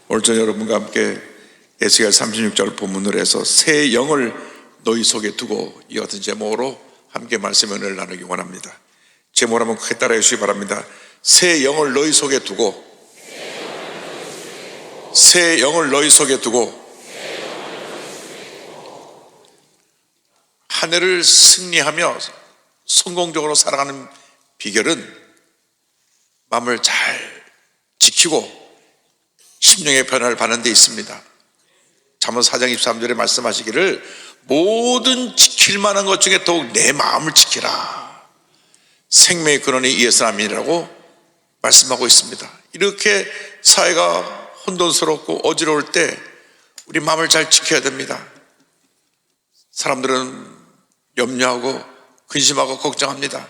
오늘 저녁 여러분과 함께 에스겔 36절 본문으로 해서 새 영을 너희 속에 두고 이 같은 제목으로 함께 말씀의 은혜를 나누기 원합니다. 제목을 한번 크게 따라해 주시기 바랍니다. 새 영을 너희 속에 두고, 새 영을 너희 속에 두고. 한 해를 승리하며 성공적으로 살아가는 비결은 마음을 잘 지키고 심령의 변화를 받는 데 있습니다. 잠언 4장 23절에 말씀하시기를 모든 지킬 만한 것 중에 더욱 내 마음을 지키라. 생명의 근원이 이에서 남이라고 말씀하고 있습니다. 이렇게 사회가 혼돈스럽고 어지러울 때 우리 마음을 잘 지켜야 됩니다. 사람들은 염려하고 근심하고 걱정합니다.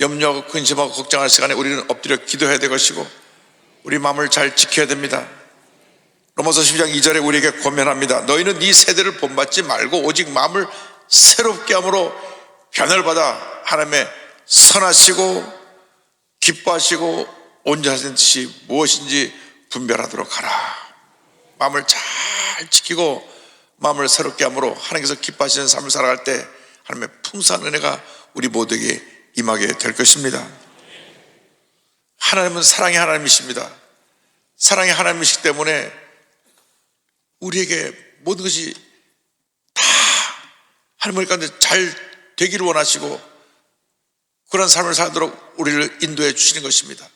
염려하고 근심하고 걱정할 시간에 우리는 엎드려 기도해야 될 것이고 우리 마음을 잘 지켜야 됩니다. 로마서 12장 2절에 우리에게 권면합니다. 너희는 이 세대를 본받지 말고 오직 마음을 새롭게 함으로 변화를 받아 하나님의 선하시고 기뻐하시고 온전하신 뜻이 무엇인지 분별하도록 하라. 마음을 잘 지키고 마음을 새롭게 함으로 하나님께서 기뻐하시는 삶을 살아갈 때 하나님의 풍성한 은혜가 우리 모두에게 임하게 될 것입니다. 하나님은 사랑의 하나님이십니다. 사랑의 하나님이시기 때문에 우리에게 모든 것이 다 하나님 가운데 잘 되기를 원하시고 그런 삶을 살도록 우리를 인도해 주시는 것입니다.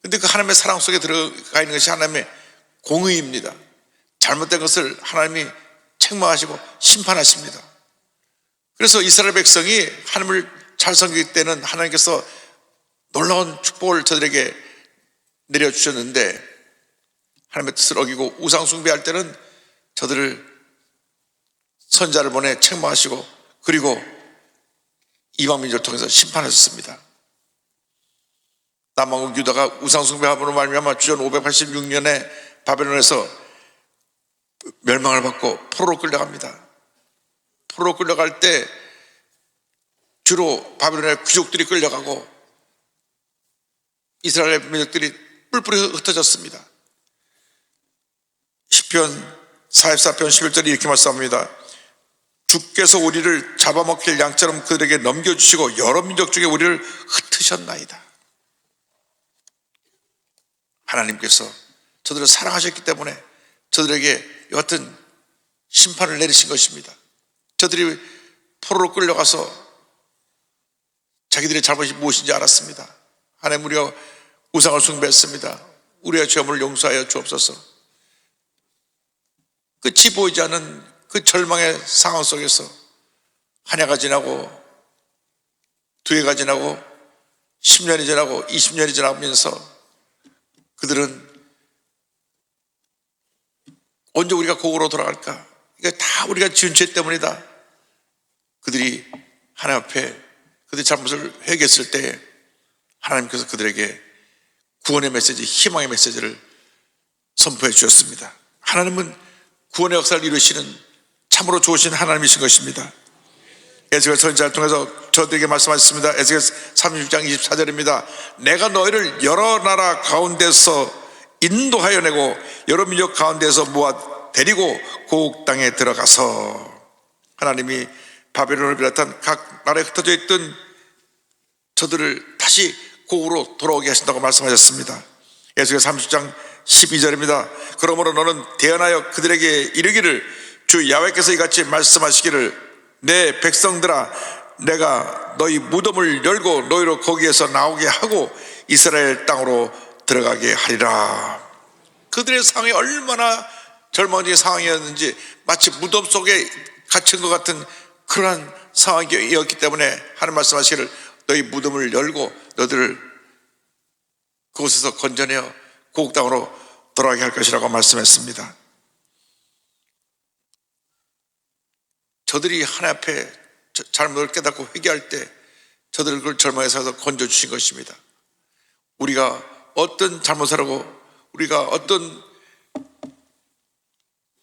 그런데 그 하나님의 사랑 속에 들어가 있는 것이 하나님의 공의입니다. 잘못된 것을 하나님이 책망하시고 심판하십니다. 그래서 이스라엘 백성이 하나님을 잘 섬길 때는 하나님께서 놀라운 축복을 저들에게 내려주셨는데 하나님의 뜻을 어기고 우상 숭배할 때는 저들을 선자를 보내 책망하시고 그리고 이방 민족을 통해서 심판하셨습니다. 남왕국 유다가 우상 숭배함으로 말미암아 주전 586년에 바벨론에서 멸망을 받고 포로로 끌려갑니다. 포로로 끌려갈 때 주로 바벨론의 귀족들이 끌려가고 이스라엘 민족들이 뿔뿔이 흩어졌습니다. 시편 44편 11절에 이렇게 말씀합니다. 주께서 우리를 잡아먹힐 양처럼 그들에게 넘겨주시고 여러 민족 중에 우리를 흩으셨나이다. 하나님께서 저들을 사랑하셨기 때문에 저들에게 여하튼 심판을 내리신 것입니다. 저들이 포로로 끌려가서 자기들의 잘못이 무엇인지 알았습니다. 하나님, 우리가 우상을 숭배했습니다. 우리의 죄업을 용서하여 주옵소서. 끝이 보이지 않는 그 절망의 상황 속에서 한 해가 지나고 두 해가 지나고 10년이 지나고 20년이 지나면서 그들은 언제 우리가 고국으로 돌아갈까? 이게 다 우리가 지은 죄 때문이다. 그들이 하나님 앞에 그들의 잘못을 회개했을 때 하나님께서 그들에게 구원의 메시지, 희망의 메시지를 선포해 주셨습니다. 하나님은 구원의 역사를 이루시는 참으로 좋으신 하나님이신 것입니다. 에스겔 선지자를 통해서 저들에게 말씀하셨습니다. 에스겔 36장 24절입니다. 내가 너희를 여러 나라 가운데서 인도하여 내고 여러 민족 가운데서 모아 데리고 고국 땅에 들어가서 하나님이 바벨론을 비롯한 각 나라에 흩어져 있던 저들을 다시 고국으로 돌아오게 하신다고 말씀하셨습니다. 에스겔 30장 12절입니다. 그러므로 너는 대언하여 그들에게 이르기를 주 야훼께서 이같이 말씀하시기를 내 백성들아 내가 너희 무덤을 열고 너희로 거기에서 나오게 하고 이스라엘 땅으로 들어가게 하리라. 그들의 상황이 얼마나 절망적인 상황이었는지 마치 무덤 속에 갇힌 것 같은 그러한 상황이었기 때문에 하나님 말씀하시기를 너희 무덤을 열고 너희들을 그곳에서 건져내어 고국 땅으로 돌아가게 할 것이라고 말씀했습니다. 저들이 하나님 앞에 잘못을 깨닫고 회개할 때 저들을 그 절망에서 건져주신 것입니다. 우리가 어떤 잘못을 하고 우리가 어떤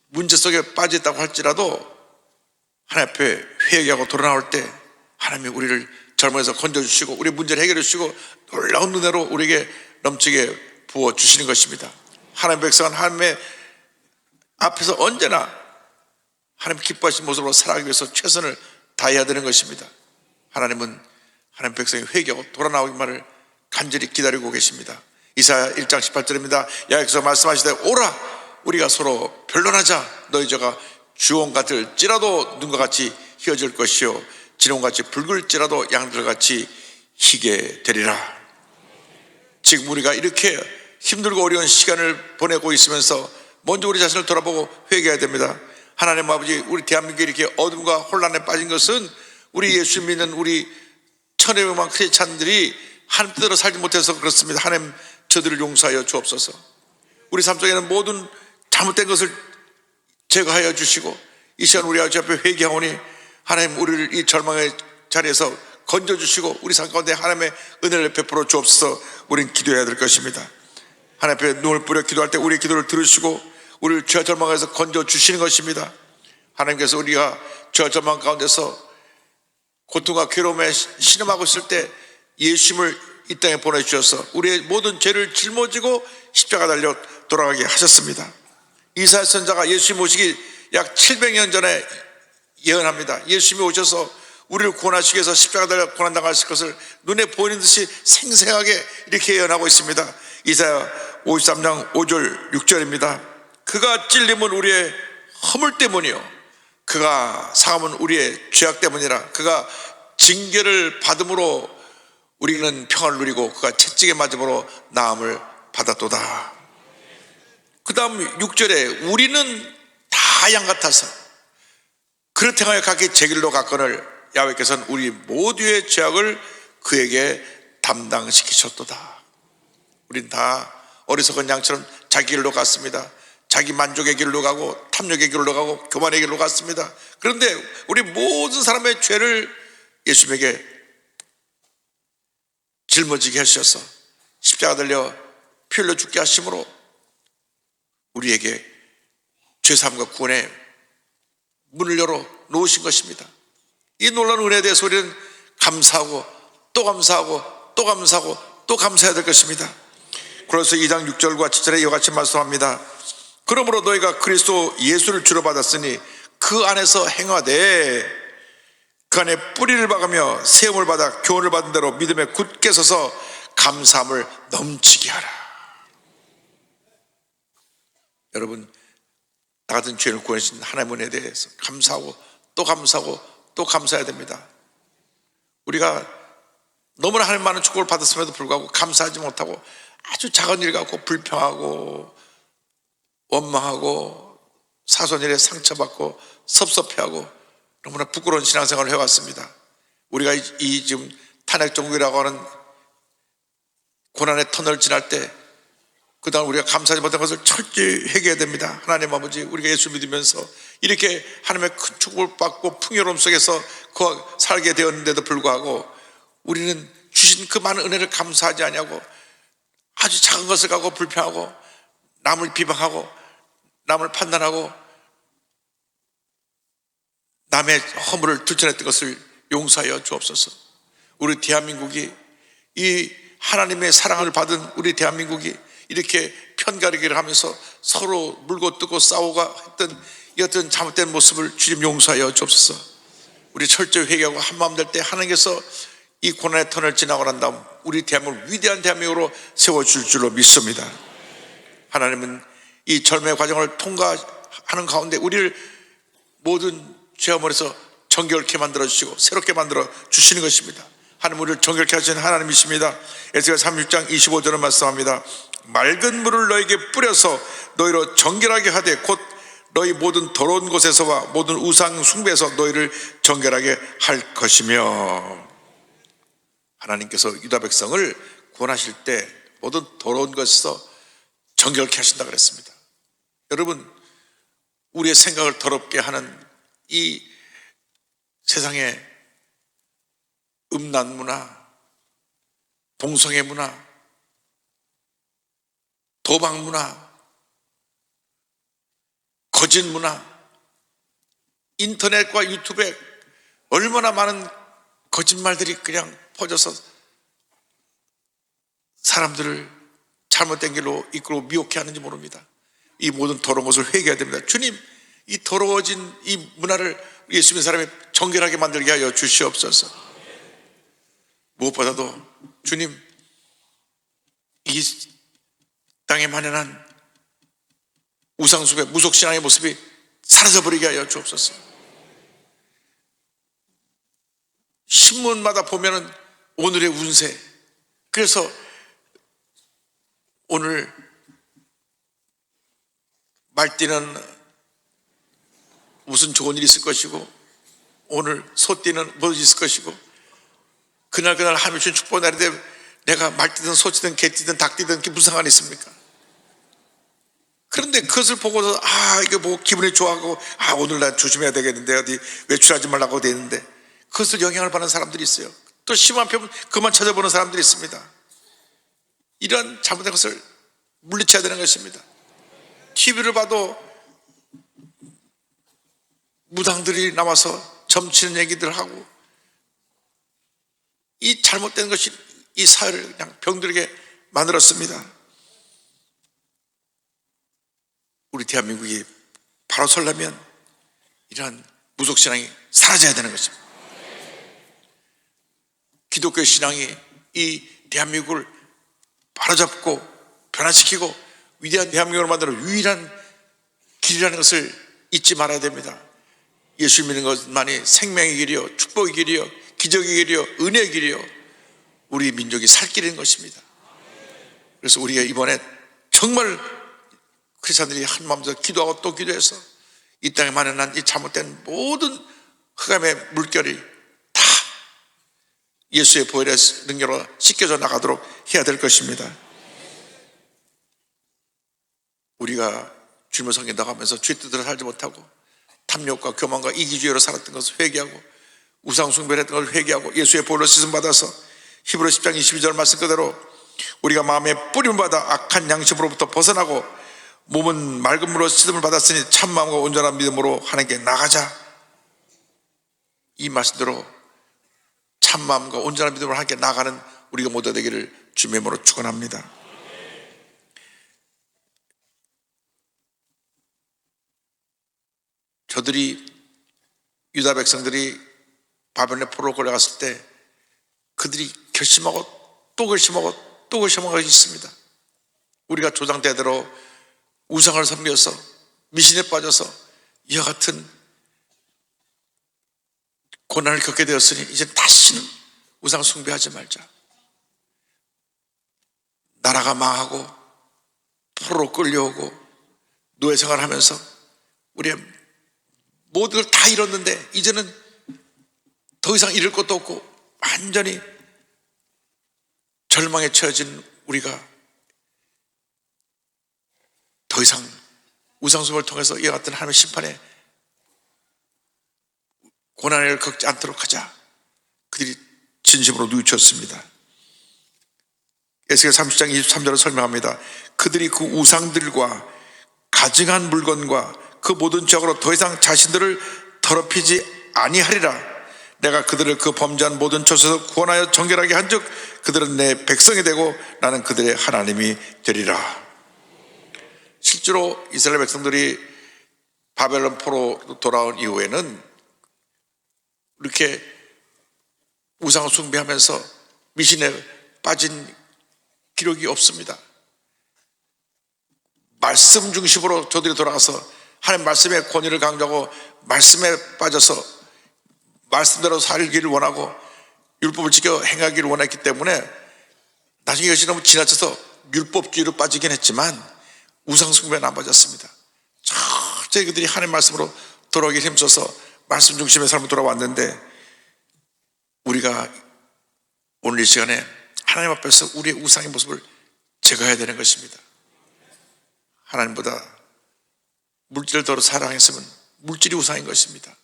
문제 속에 빠졌다고 할지라도 하나님 앞에 회개하고 돌아나올 때 하나님이 우리를 절망에서 건져주시고 우리 문제를 해결해 주시고 놀라운 은혜로 우리에게 넘치게 부어주시는 것입니다. 하나님의 백성은 하나님의 앞에서 언제나 하나님 기뻐하시는 모습으로 살아가기 위해서 최선을 다해야 되는 것입니다. 하나님은 하나님 백성이 회개하고 돌아나오기만을 간절히 기다리고 계십니다. 이사야 1장 18절입니다. 여호와께서 말씀하시되 오라 우리가 서로 변론하자. 너희 저가 주홍 같을지라도 눈과 같이 희어질 것이요 진홍같이 붉을지라도 양들같이 희게 되리라. 지금 우리가 이렇게 힘들고 어려운 시간을 보내고 있으면서 먼저 우리 자신을 돌아보고 회개해야 됩니다. 하나님 아버지, 우리 대한민국이 이렇게 어둠과 혼란에 빠진 것은 우리 예수 믿는 우리 천여 명만 크리스찬들이 하나님 뜻대로 살지 못해서 그렇습니다. 하나님 저들을 용서하여 주옵소서. 우리 삶 속에는 모든 잘못된 것을 제거하여 주시고 이 시간 우리 아버지 앞에 회개하오니 하나님 우리를 이 절망의 자리에서 건져주시고 우리 삶 가운데 하나님의 은혜를 베풀어 주옵소서. 우리는 기도해야 될 것입니다. 하나님 앞에 눈을 뿌려 기도할 때 우리의 기도를 들으시고 우리를 죄와 절망에서 건져주시는 것입니다. 하나님께서 우리가 죄와 절망 가운데서 고통과 괴로움에 신음하고 있을 때 예수님을 이 땅에 보내주셔서 우리의 모든 죄를 짊어지고 십자가 달려 돌아가게 하셨습니다. 이사야 선지자가 예수님 오시기 약 700년 전에 예언합니다. 예수님이 오셔서 우리를 구원하시기 위해서 십자가 달려 고난당하실 것을 눈에 보이는 듯이 생생하게 이렇게 예언하고 있습니다. 이사야 53장 5절 6절입니다. 그가 찔림은 우리의 허물 때문이요 그가 상함은 우리의 죄악 때문이라. 그가 징계를 받음으로 우리는 평안을 누리고 그가 채찍에 맞음으로 나음을 받았도다. 그 다음 6절에 우리는 다 양 같아서 그릇 행하여 각기 제 길로 갔거늘 야훼께서는 우리 모두의 죄악을 그에게 담당시키셨도다. 우린 다 어리석은 양처럼 자기 길로 갔습니다. 자기 만족의 길로 가고 탐욕의 길로 가고 교만의 길로 갔습니다. 그런데 우리 모든 사람의 죄를 예수님에게 짊어지게 하셔서 십자가 달려 피 흘려 죽게 하심으로 우리에게 죄사함과 구원의 문을 열어 놓으신 것입니다. 이 놀라운 은혜에 대해서 우리는 감사하고 또 감사하고 또 감사하고 또 감사해야 될 것입니다. 그래서 2장 6절과 7절에 이와 같이 말씀합니다. 그러므로 너희가 그리스도 예수를 주로 받았으니 그 안에서 행하되 그 안에 뿌리를 박으며 세움을 받아 교훈을 받은 대로 믿음에 굳게 서서 감사함을 넘치게 하라. 여러분, 나 같은 죄인을 구원하신 하나님의 은혜에 대해서 감사하고 또 감사하고 또 감사해야 됩니다. 우리가 너무나 하나님 많은 축복을 받았음에도 불구하고 감사하지 못하고 아주 작은 일 갖고 불평하고 원망하고 사소한 일에 상처받고 섭섭해하고 너무나 부끄러운 신앙생활을 해왔습니다. 우리가 이 지금 탄핵정국이라고 하는 고난의 터널을 지날 때 그 다음 우리가 감사하지 못한 것을 철저히 회개해야 됩니다. 하나님 아버지, 우리가 예수 믿으면서 이렇게 하나님의 큰 축복을 받고 풍요로움 속에서 살게 되었는데도 불구하고 우리는 주신 그 많은 은혜를 감사하지 않냐고 아주 작은 것을 갖고 불평하고 남을 비방하고 남을 판단하고 남의 허물을 들춰냈던 것을 용서하여 주옵소서. 우리 대한민국이 이 하나님의 사랑을 받은 우리 대한민국이 이렇게 편가르기를 하면서 서로 물고 뜯고 싸우고 했던 이 어떤 잘못된 모습을 주님 용서하여 주옵소서. 우리 철저히 회개하고 한마음 될 때 하나님께서 이 고난의 터널을 지나고 난 다음 우리 대한민국을 위대한 대한민국으로 세워줄 줄로 믿습니다. 하나님은 이 절매 과정을 통과하는 가운데 우리를 모든 죄어머니에서 정결케 만들어주시고 새롭게 만들어 주시는 것입니다. 하나님 우리를 정결케 하시는 하나님이십니다. 에스겔 36장 25절은 말씀합니다. 맑은 물을 너에게 뿌려서 너희로 정결하게 하되 곧 너희 모든 더러운 곳에서와 모든 우상 숭배에서 너희를 정결하게 할 것이며. 하나님께서 유다 백성을 구원하실 때 모든 더러운 것에서 정결케 하신다 그랬습니다. 여러분, 우리의 생각을 더럽게 하는 이 세상의 음란 문화, 동성애 문화, 도박 문화, 거짓 문화, 인터넷과 유튜브에 얼마나 많은 거짓말들이 그냥 퍼져서 사람들을 잘못된 길로 이끌고 미혹해 하는지 모릅니다. 이 모든 더러운 것을 회개해야 됩니다. 주님, 이 더러워진 이 문화를 예수 믿는 사람이 정결하게 만들게 하여 주시옵소서. 무엇보다도 주님, 이 땅에 만연한 우상숭배, 무속신앙의 모습이 사라져버리게 하여 주옵소서. 신문마다 보면은 오늘의 운세, 그래서 오늘 말띠는 무슨 좋은 일이 있을 것이고, 오늘 소띠는 무엇이 있을 것이고, 그날 하나님이 주신 축복의 날인데 내가 말띠든 소띠든 개띠든 닭띠든 그게 무슨 상관이 있습니까? 그런데 그것을 보고서 이게 뭐 기분이 좋아하고 오늘 난 조심해야 되겠는데 어디 외출하지 말라고 돼 있는데, 그것을 영향을 받는 사람들이 있어요. 또 시험 앞에 그만 찾아보는 사람들이 있습니다. 이런 잘못된 것을 물리쳐야 되는 것입니다. TV를 봐도 무당들이 나와서 점치는 얘기들 하고, 이 잘못된 것이 이 사회를 그냥 병들게 만들었습니다. 우리 대한민국이 바로 서려면 이러한 무속신앙이 사라져야 되는 것입니다. 기독교 신앙이 이 대한민국을 바로잡고 변화시키고 위대한 대한민국을 만드는 유일한 길이라는 것을 잊지 말아야 됩니다. 예수 믿는 것만이 생명의 길이요, 축복의 길이요, 기적의 길이요, 은혜의 길이요, 우리 민족이 살 길인 것입니다. 그래서 우리가 이번에 정말 크리스찬들이 한 마음으로 기도하고 또 기도해서 이 땅에 만연한 이 잘못된 모든 흑암의 물결이 다 예수의 보혈의 능력으로 씻겨져 나가도록 해야 될 것입니다. 우리가 주님을 섬겨 나가면서 주의 뜻대로 살지 못하고 탐욕과 교만과 이기주의로 살았던 것을 회개하고 우상 숭배를 했던 것을 회개하고 예수의 보혈로 씻음 받아서 히브리 10장 22절 말씀 그대로 우리가 마음에 뿌림을 받아 악한 양심으로부터 벗어나고 몸은 맑은 물로 씻음을 받았으니 참마음과 온전한 믿음으로 하나님께 나가자. 이 말씀대로 참마음과 온전한 믿음으로 하나님께 나가는 우리가 모두 되기를 주님의 이름으로 축원합니다. 저들이 유다 백성들이 바벨론의 포로로 끌려갔을 때 그들이 결심하고 또 결심하고 또 결심한 것이 있습니다. 우리가 조상 대대로 우상을 섬겨서 미신에 빠져서 이와 같은 고난을 겪게 되었으니 이제 다시는 우상 숭배하지 말자. 나라가 망하고 포로로 끌려오고 노예 생활하면서 우리의 모든 걸 다 잃었는데 이제는 더 이상 잃을 것도 없고 완전히 절망에 처해진 우리가 더 이상 우상숭배를 통해서 이와 같은 하나님의 심판에 고난을 겪지 않도록 하자. 그들이 진심으로 뉘우쳤습니다. 에스겔 30장 23절을 설명합니다. 그들이 그 우상들과 가증한 물건과 그 모든 죄악으로 더 이상 자신들을 더럽히지 아니하리라. 내가 그들을 그 범죄한 모든 죄에서 구원하여 정결하게 한즉 그들은 내 백성이 되고 나는 그들의 하나님이 되리라. 실제로 이스라엘 백성들이 바벨론 포로 돌아온 이후에는 이렇게 우상 숭배하면서 미신에 빠진 기록이 없습니다. 말씀 중심으로 저들이 돌아가서 하나님 말씀의 권위를 강조하고 말씀에 빠져서 말씀대로 살기를 원하고 율법을 지켜 행하기를 원했기 때문에 나중에 이것이 너무 지나쳐서 율법주의로 빠지긴 했지만 우상숭배는 안 빠졌습니다. 철저히 그들이 하나님 말씀으로 돌아오기 힘써서 말씀 중심의 삶으로 돌아왔는데 우리가 오늘 이 시간에 하나님 앞에서 우리의 우상의 모습을 제거해야 되는 것입니다. 하나님보다 물질을 더 사랑했으면 물질이 우상인 것입니다.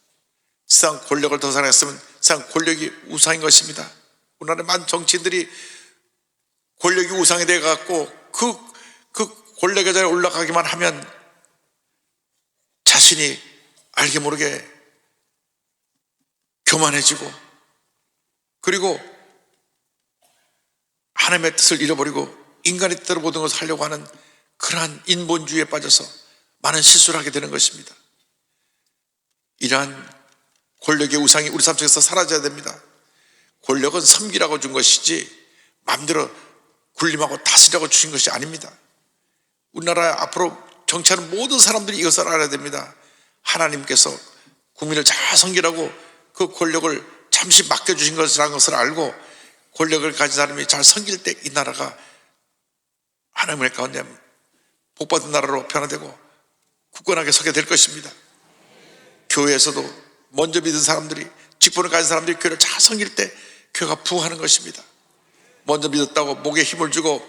세상 권력을 더 사랑했으면 세상 권력이 우상인 것입니다. 오늘날의 많은 정치인들이 권력이 우상이 되어갖고 그 권력의 자리에 올라가기만 하면 자신이 알게 모르게 교만해지고 그리고 하나님의 뜻을 잃어버리고 인간의 뜻대로 모든 것을 하려고 하는 그러한 인본주의에 빠져서 많은 실수를 하게 되는 것입니다. 이러한 권력의 우상이 우리 삶 속에서 사라져야 됩니다. 권력은 섬기라고 준 것이지 마음대로 군림하고 다스리라고 주신 것이 아닙니다. 우리나라 앞으로 정치하는 모든 사람들이 이것을 알아야 됩니다. 하나님께서 국민을 잘 섬기라고 그 권력을 잠시 맡겨주신 것이라는 것을 알고 권력을 가진 사람이 잘 섬길 때 이 나라가 하나님의 가운데 복받은 나라로 변화되고 굳건하게 서게 될 것입니다. 교회에서도 먼저 믿은 사람들이, 직분을 가진 사람들이 교회를 잘 섬길 때 교회가 부흥하는 것입니다. 먼저 믿었다고 목에 힘을 주고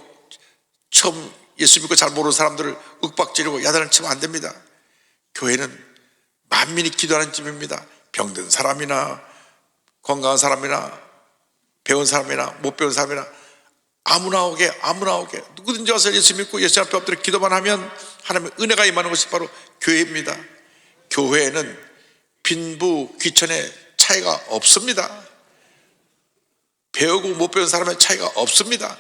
처음 예수 믿고 잘 모르는 사람들을 윽박지르고 야단을 치면 안 됩니다. 교회는 만민이 기도하는 집입니다. 병든 사람이나 건강한 사람이나 배운 사람이나 못 배운 사람이나 아무나 오게 누구든지 와서 예수 믿고 예수 앞에 엎드려 기도만 하면 하나님의 은혜가 임하는 것이 바로 교회입니다. 교회에는 빈부 귀천의 차이가 없습니다. 배우고 못 배운 사람의 차이가 없습니다.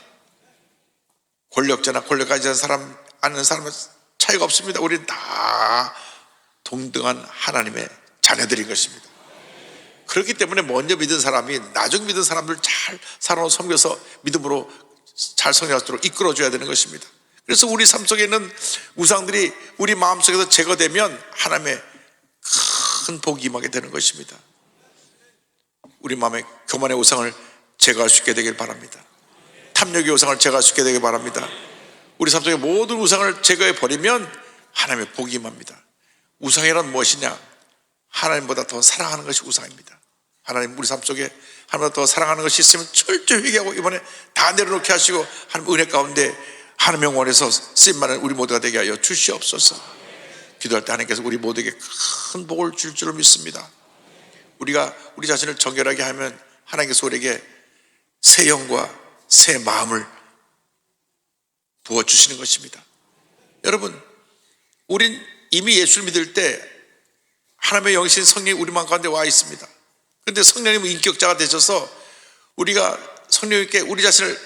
권력자나 권력 가진 사람 아는 사람의 차이가 없습니다. 우리는 다 동등한 하나님의 자녀들인 것입니다. 그렇기 때문에 먼저 믿은 사람이 나중 믿은 사람들 잘 사랑으로 섬겨서 믿음으로 잘 성장할 수 있도록 이끌어줘야 되는 것입니다. 그래서 우리 삶 속에 있는 우상들이 우리 마음속에서 제거되면 하나님의 큰 복이 임하게 되는 것입니다. 우리 마음에 교만의 우상을 제거할 수 있게 되길 바랍니다. 탐욕의 우상을 제거할 수 있게 되길 바랍니다. 우리 삶 속에 모든 우상을 제거해 버리면 하나님의 복이 임합니다. 우상이란 무엇이냐? 하나님보다 더 사랑하는 것이 우상입니다. 하나님 우리 삶 속에 하나님보다 더 사랑하는 것이 있으면 철저히 회개하고 이번에 다 내려놓게 하시고 하나님 은혜 가운데 하나님의 원에서 쓰임받는 우리 모두가 되게 하여 주시옵소서. 기도할 때 하나님께서 우리 모두에게 큰 복을 줄 줄로 믿습니다. 우리가 우리 자신을 정결하게 하면 하나님께서 우리에게 새 영과 새 마음을 부어주시는 것입니다. 여러분, 우린 이미 예수를 믿을 때 하나님의 영이신 성령이 우리 마음 가운데 와 있습니다. 그런데 성령님은 인격자가 되셔서 우리가 성령님께 우리 자신을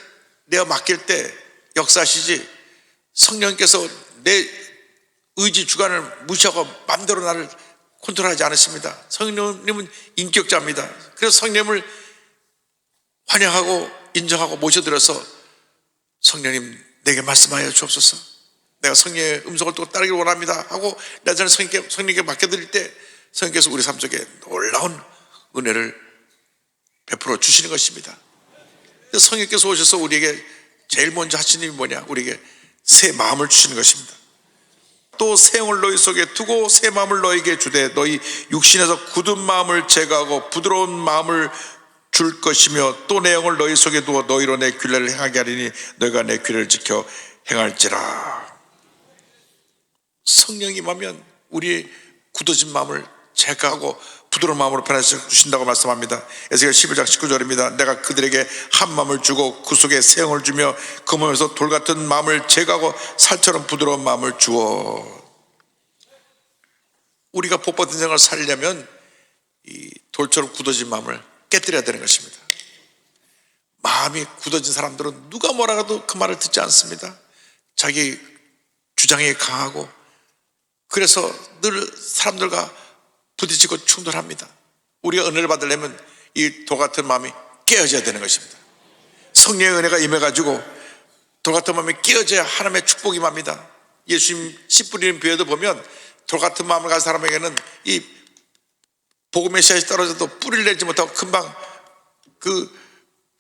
내어 맡길 때 역사하시지, 성령님께서 내 의지 주관을 무시하고 마음대로 나를 컨트롤하지 않으십니다. 성령님은 인격자입니다. 그래서 성령님을 환영하고 인정하고 모셔드려서 성령님 내게 말씀하여 주옵소서. 내가 성령의 음성을 또 따르기를 원합니다 하고 내 자신을 성령님께 맡겨드릴 때 성령께서 우리 삶 속에 놀라운 은혜를 베풀어 주시는 것입니다. 성령께서 오셔서 우리에게 제일 먼저 하시는 일이 뭐냐? 우리에게 새 마음을 주시는 것입니다. 또 새 영을 너희 속에 두고 새 마음을 너희에게 주되 너희 육신에서 굳은 마음을 제거하고 부드러운 마음을 줄 것이며 또 내 영을 너희 속에 두어 너희로 내 규례를 행하게 하리니 너희가 내 규례를 지켜 행할지라. 성령이 임하면 우리의 굳어진 마음을 제거하고 부드러운 마음으로 변화시켜 주신다고 말씀합니다. 에스겔 11장 19절입니다. 내가 그들에게 한 마음을 주고 그 속에 새 영을 주며 그 몸에서 돌 같은 마음을 제거하고 살처럼 부드러운 마음을 주어. 우리가 복받은 생활을 살려면 이 돌처럼 굳어진 마음을 깨뜨려야 되는 것입니다. 마음이 굳어진 사람들은 누가 뭐라 해도 그 말을 듣지 않습니다. 자기 주장이 강하고 그래서 늘 사람들과 부딪히고 충돌합니다. 우리가 은혜를 받으려면 이 돌 같은 마음이 깨어져야 되는 것입니다. 성령의 은혜가 임해가지고 돌 같은 마음이 깨어져야 하나님의 축복이 임합니다. 예수님 씨 뿌리는 비유도 보면 돌 같은 마음을 가진 사람에게는 이 복음의 씨앗이 떨어져도 뿌리를 내지 못하고 금방 그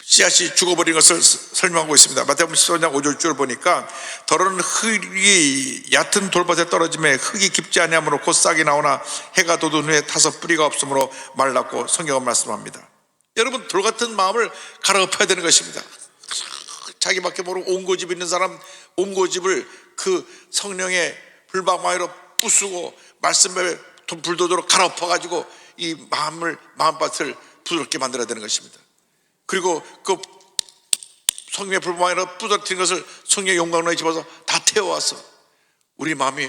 씨앗이 죽어버린 것을 설명하고 있습니다. 마태복음 15장 5절 보니까 더러운 흙이 얕은 돌밭에 떨어짐에 흙이 깊지 아니하므로 곧 싹이 나오나 해가 돋은 후에 타서 뿌리가 없으므로 말랐고 성경은 말씀합니다. 여러분, 돌 같은 마음을 갈아엎어야 되는 것입니다. 자기밖에 모르고 온 고집 있는 사람 온 고집을 그 성령의 불방망이로 부수고 말씀에 불도저로 갈아엎어가지고 이 마음밭을 부드럽게 만들어야 되는 것입니다. 그리고 그 성령의 불방망이로 부서뜨린 것을 성령의 용광로에 집어서 다 태워와서 우리 마음이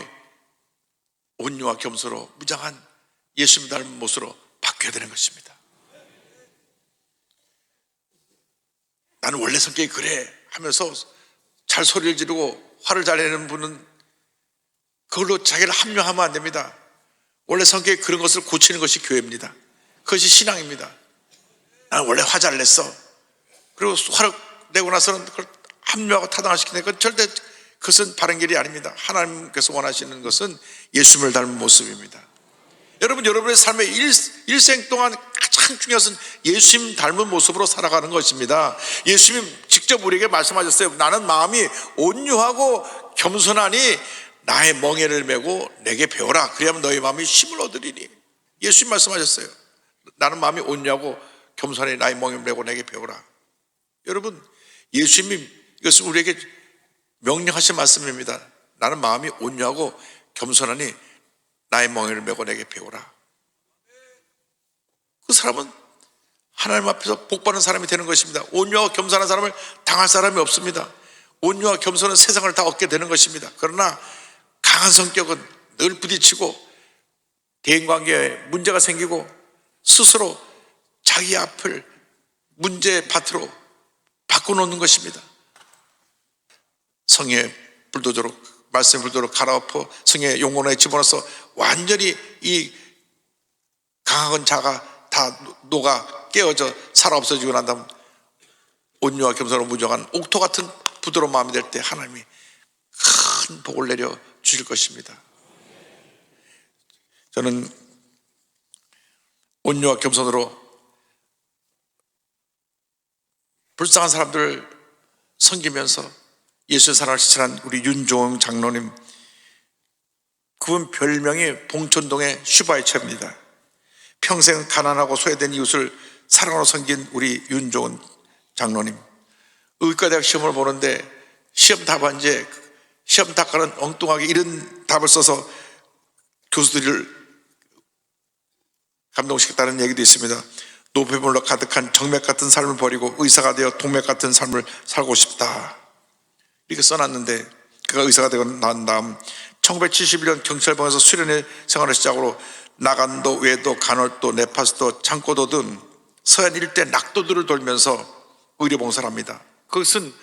온유와 겸손으로 무장한 예수님 닮은 모습으로 바뀌어야 되는 것입니다. 나는 원래 성격이 그래 하면서 잘 소리를 지르고 화를 잘 내는 분은 그걸로 자기를 합리화하면 안 됩니다. 원래 성격에 그런 것을 고치는 것이 교회입니다. 그것이 신앙입니다. 나는 원래 화 잘 냈어. 그리고 화를 내고 나서는 그걸 합리화하고 타당화시키는 건 절대 그것은 바른 길이 아닙니다. 하나님께서 원하시는 것은 예수님을 닮은 모습입니다. 여러분, 여러분의 삶의 일생 동안 가장 중요한 것은 예수님 닮은 모습으로 살아가는 것입니다. 예수님 직접 우리에게 말씀하셨어요. 나는 마음이 온유하고 겸손하니 나의 멍에를 메고 내게 배워라. 그래야만 너희 마음이 힘을 얻으리니. 예수님 말씀하셨어요. 나는 마음이 온유하고 겸손하니 나의 멍에를 메고 내게 배워라. 여러분, 예수님이 이것은 우리에게 명령하신 말씀입니다. 나는 마음이 온유하고 겸손하니 나의 멍에를 메고 내게 배우라. 그 사람은 하나님 앞에서 복받는 사람이 되는 것입니다. 온유하고 겸손한 사람을 당할 사람이 없습니다. 온유와 겸손은 세상을 다 얻게 되는 것입니다. 그러나 강한 성격은 늘 부딪히고 대인관계에 문제가 생기고 스스로 자기 앞을 문제의 밭으로 바꿔놓는 것입니다. 성의 불도저로, 말씀의 불도로 갈아엎어 성의 용원에 집어넣어서 완전히 이 강한 자가 다 녹아 깨어져 살아 없어지고 난 다음 온유와 겸손으로 무정한 옥토 같은 부드러운 마음이 될 때 하나님이 큰 복을 내려 주실 것입니다. 저는 온유와 겸손으로 불쌍한 사람들을 섬기면서 예수의 사랑을 실천한 우리 윤종영 장로님, 그분 별명이 봉천동의 슈바이처입니다. 평생 가난하고 소외된 이웃을 사랑으로 섬긴 우리 윤종은 장로님, 의과대학 시험을 보는데 시험 답안지에 시험 답가는 엉뚱하게 이런 답을 써서 교수들을 감동시켰다는 얘기도 있습니다. 노폐물로 가득한 정맥 같은 삶을 버리고 의사가 되어 동맥 같은 삶을 살고 싶다, 이렇게 써놨는데, 그가 의사가 되고 난 다음 1971년 경찰병에서 수련회 생활을 시작으로 나간도, 외도, 간월도, 네파스도, 창고도 등 서해안 일대 낙도들을 돌면서 의료봉사를 합니다. 그것은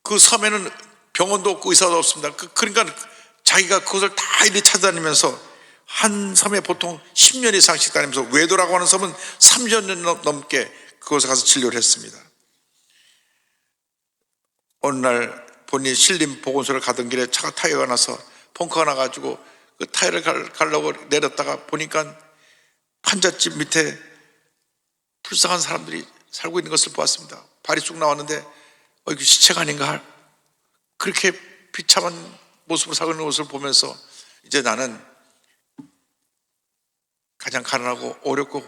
그 섬에는 병원도 없고 의사도 없습니다. 그러니까 자기가 그것을 다 일일이 찾아다니면서 한 섬에 보통 10년 이상씩 다니면서, 외도라고 하는 섬은 30년 넘게 그곳에 가서 진료를 했습니다. 어느 날 본인이 신림 보건소를 가던 길에 차가 타이어가 나서 펑크가 나가지고 그 타이어를 가려고 내렸다가 보니까 판잣집 밑에 불쌍한 사람들이 살고 있는 것을 보았습니다. 발이 쑥 나왔는데 이거 시체가 아닌가, 그렇게 비참한 모습으로 살고 있는 것을 보면서 이제 나는 가장 가난하고 어렵고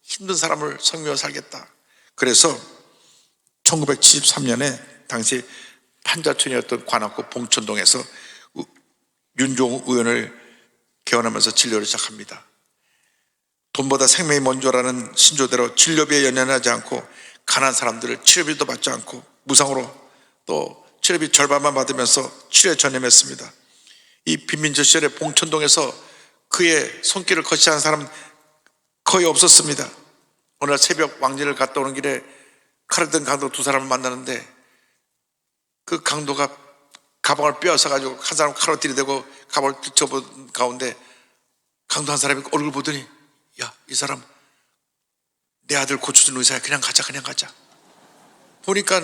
힘든 사람을 섬기며 살겠다. 그래서 1973년에 당시 판자촌이었던 관악구 봉천동에서 윤종우 의원을 개원하면서 진료를 시작합니다. 돈보다 생명이 먼저라는 신조대로 진료비에 연연하지 않고 가난한 사람들을 치료비도 받지 않고 무상으로 또 치료비 절반만 받으면서 치료에 전념했습니다. 이 빈민저 시절에 봉천동에서 그의 손길을 거치한 사람은 거의 없었습니다. 어느 날 새벽 왕진을 갔다 오는 길에 칼을 든 강도 두 사람을 만나는데, 그 강도가 가방을 빼앗아 가지고 한 사람 칼로 들이대고 가방을 뒤쳐본 가운데 강도 한 사람이 얼굴 보더니, 야, 이 사람 내 아들 고쳐준 의사야, 그냥 가자. 보니까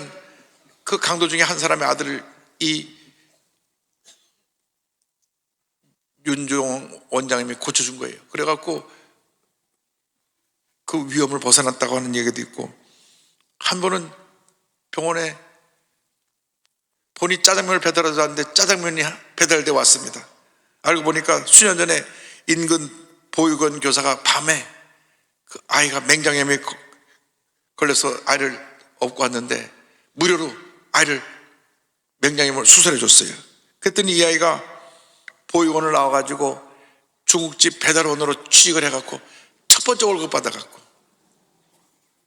그 강도 중에 한 사람의 아들을 이 윤종 원장님이 고쳐준 거예요. 그래갖고 그 위험을 벗어났다고 하는 얘기도 있고, 한 번은 병원에 본인이 짜장면을 배달하자 하는데 짜장면이 배달돼 왔습니다. 알고 보니까 수년 전에 인근 보육원 교사가 밤에 그 아이가 맹장염에 걸려서 아이를 업고 왔는데 무료로 아이를 맹장염을 수술해 줬어요. 그랬더니 이 아이가 보육원을 나와가지고 중국집 배달원으로 취직을 해갖고 첫 번째 월급 받아갖고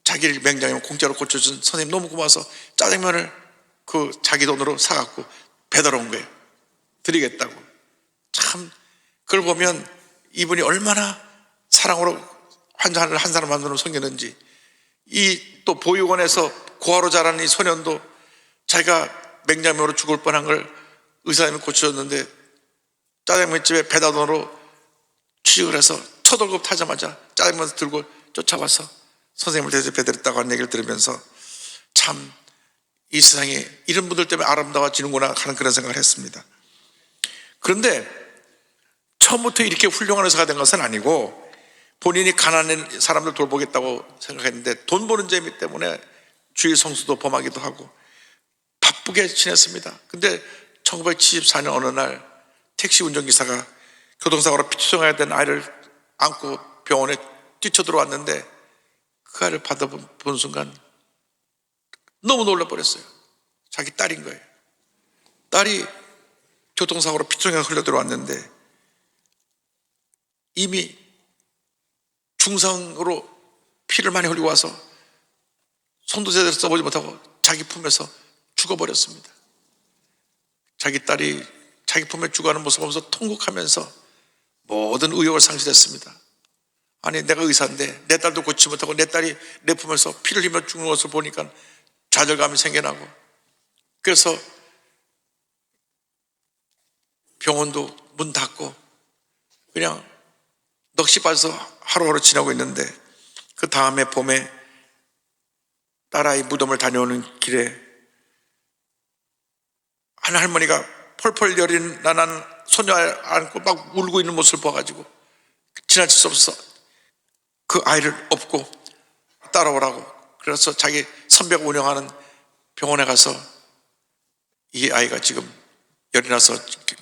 자기 맹장염 공짜로 고쳐준 선생님 너무 고마워서 짜장면을 그 자기 돈으로 사갖고 배달 온 거예요. 드리겠다고. 참 그걸 보면 이분이 얼마나 사랑으로 환자를 한 사람 한 사람 섬기는지. 이 또 보육원에서 고아로 자란 이 소년도 자기가 맹장염으로 죽을 뻔한 걸 의사님이 고쳐줬는데 짜장면집에 배달원으로 취직을 해서 첫 월급 타자마자 짜장면 들고 쫓아와서 선생님을 대접해드렸다고 하는 얘기를 들으면서 참 이 세상에 이런 분들 때문에 아름다워지는구나 하는 그런 생각을 했습니다. 그런데 처음부터 이렇게 훌륭한 의사가 된 것은 아니고 본인이 가난한 사람들 돌보겠다고 생각했는데 돈 버는 재미 때문에 주일 성수도 범하기도 하고 바쁘게 지냈습니다. 근데 1974년 어느 날 택시 운전기사가 교통사고로 피투성해야 된 아이를 안고 병원에 뛰쳐들어왔는데 그 아이를 받아본 순간 너무 놀라버렸어요. 자기 딸인 거예요. 딸이 교통사고로 피투성해가 흘러들어왔는데 이미 중상으로 피를 많이 흘리고 와서 손도 제대로 써보지 못하고 자기 품에서 죽어버렸습니다. 자기 딸이 자기 품에 죽어가는 모습을 보면서 통곡하면서 모든 의욕을 상실했습니다. 아니 내가 의사인데 내 딸도 고치지 못하고 내 딸이 내 품에서 피를 흘리며 죽는 것을 보니까 좌절감이 생겨나고 그래서 병원도 문 닫고 그냥 넋이 빠져서 하루하루 지나고 있는데 그 다음에 봄에 딸아이 무덤을 다녀오는 길에 한 할머니가 펄펄 열인 나난 소녀 안고 막 울고 있는 모습을 봐가지고 지나칠 수 없어서 그 아이를 업고 따라오라고 그래서 자기 선배가 운영하는 병원에 가서 이 아이가 지금 열이 나서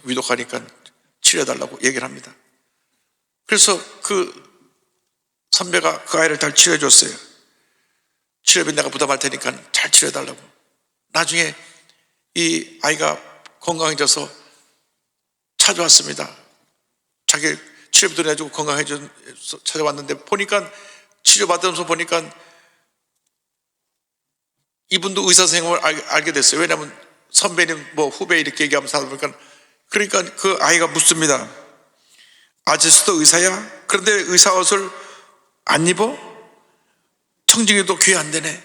위독하니까 치료해달라고 얘기를 합니다. 그래서 그 선배가 그 아이를 잘 치료해줬어요. 치료비 내가 부담할 테니까 잘 치료해달라고. 나중에 이 아이가 건강해져서 찾아왔습니다. 자기 치료비도 내주고 건강해져서 찾아왔는데 보니까 치료받으면서 보니까 이분도 의사 선생님을 알게 됐어요. 왜냐하면 선배님 뭐 후배 이렇게 얘기하면서 하다 보니까 그러니까 그 아이가 묻습니다. 아저씨도 의사야? 그런데 의사 옷을 안 입어? 청진기도 귀에 안 되네.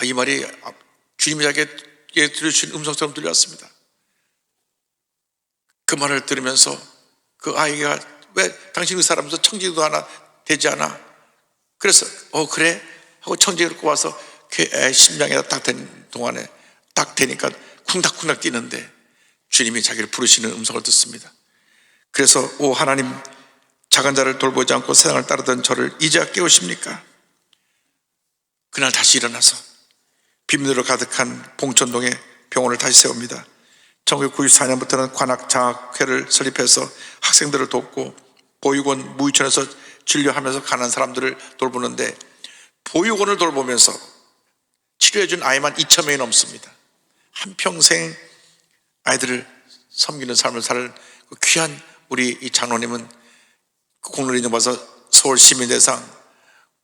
이 말이 주님이 자기에게 들려주신 음성처럼 들려왔습니다. 그 말을 들으면서 그 아이가 왜 당신 의사라면서 청진기도 하나 되지 않아? 그래서 그래? 하고 청진기를 입고 와서 그 애 심장에다 딱 된 동안에 딱 되니까 쿵닥쿵닥 뛰는데 주님이 자기를 부르시는 음성을 듣습니다. 그래서 오 하나님 작은 자를 돌보지 않고 세상을 따르던 저를 이제야 깨우십니까? 그날 다시 일어나서 비밀로 가득한 봉천동에 병원을 다시 세웁니다. 1994년부터는 관악장학회를 설립해서 학생들을 돕고 보육원 무유촌에서 진료하면서 가난한 사람들을 돌보는데 보육원을 돌보면서 치료해준 아이만 2,000명이 넘습니다. 한평생 아이들을 섬기는 삶을 사는 귀한 우리 이 장로님은 공로인정 받아서 서울시민대상,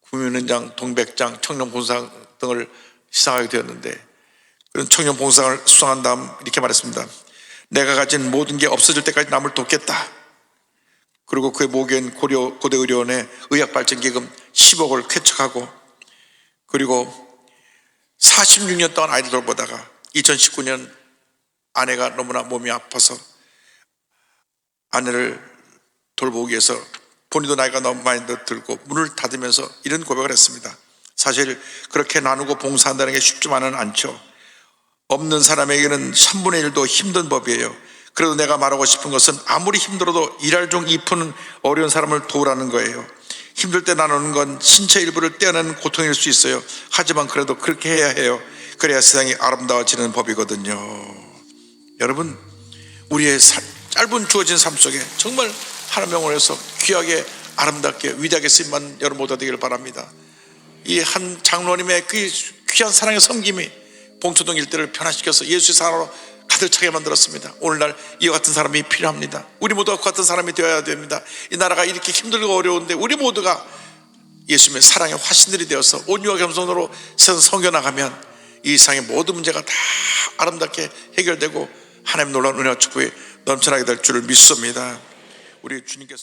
국민은장, 동백장, 청년봉사상 등을 시상하게 되었는데 그런 청년봉사상을 수상한 다음 이렇게 말했습니다. 내가 가진 모든 게 없어질 때까지 남을 돕겠다. 그리고 그의 모교인 고대의료원의 의학발전기금 10억을 쾌척하고 그리고 46년 동안 아이들 돌보다가 2019년 아내가 너무나 몸이 아파서 아내를 돌보기 위해서 본인도 나이가 너무 많이 들고 문을 닫으면서 이런 고백을 했습니다. 사실 그렇게 나누고 봉사한다는 게 쉽지만은 않죠. 없는 사람에게는 3분의 1도 힘든 법이에요. 그래도 내가 말하고 싶은 것은 아무리 힘들어도 일할 중 잎은 어려운 사람을 도우라는 거예요. 힘들 때 나누는 건 신체 일부를 떼어내는 고통일 수 있어요. 하지만 그래도 그렇게 해야 해요. 그래야 세상이 아름다워지는 법이거든요. 여러분 우리의 짧은 주어진 삶 속에 정말 하나님의 영혼에서 귀하게 아름답게 위대하게 쓰임받는 여러분 모두가 되기를 바랍니다. 이 한 장로님의 그 귀한 사랑의 섬김이 봉천동 일대를 변화시켜서 예수의 사랑으로 가득 차게 만들었습니다. 오늘날 이와 같은 사람이 필요합니다. 우리 모두가 그 같은 사람이 되어야 됩니다. 이 나라가 이렇게 힘들고 어려운데 우리 모두가 예수님의 사랑의 화신들이 되어서 온유와 겸손으로 세상 섬겨나가면 이 세상의 모든 문제가 다 아름답게 해결되고 하나님 놀라운 은혜와 축복이 넘쳐나게 될 줄을 믿습니다. 우리 주님께서